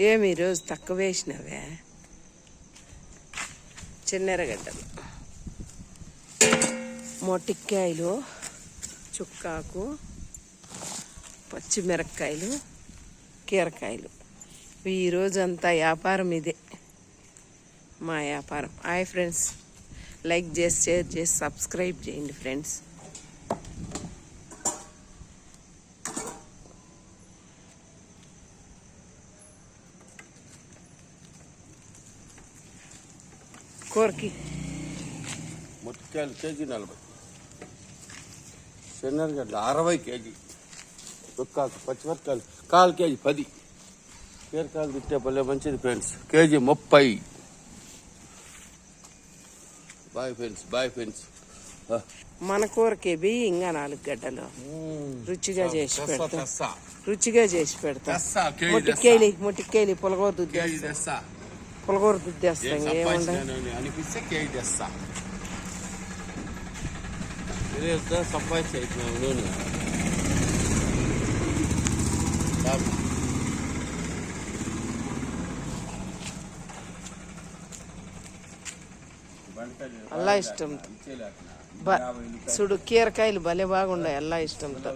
ఏమి ఈరోజు తక్కువ వేసినవే? చిన్నెరగడ్డలు, మొటిక్కాయలు, చుక్కాకు, పచ్చిమిరపకాయలు, కీరకాయలు. ఈరోజంతా వ్యాపారం ఇదే మా వ్యాపారం. హాయ్ ఫ్రెండ్స్, లైక్ చేసి షేర్ చేసి సబ్స్క్రైబ్ చేయండి ఫ్రెండ్స్. కూరకి మొట్టికాయలు కేజీ 40, శనగలు 60 కేజీ, చుక్కాకు పచ్చిమిరపకాయలు 1/4 కేజీ 10, కీరకాయలు తిట్టే పల్లె మంచిది friends, KG 30. Bye friends, bye friends. మన కూరకి ఇంకా 4 గడ్డలు రుచిగా చేసి పెడతా, రుచిగా చేసి పెడతా. మొట్టికాయలు పులగూర దుద్దేస్తా, పులగూర దుద్దేస్తాం. అనిపిస్తే కేజీ తెస్తా. సంపాదించి నూనె అల్లా ఇష్టం చూడు, కీరకాయలు భలే బాగుండాయి. అల్లా ఇష్టంతో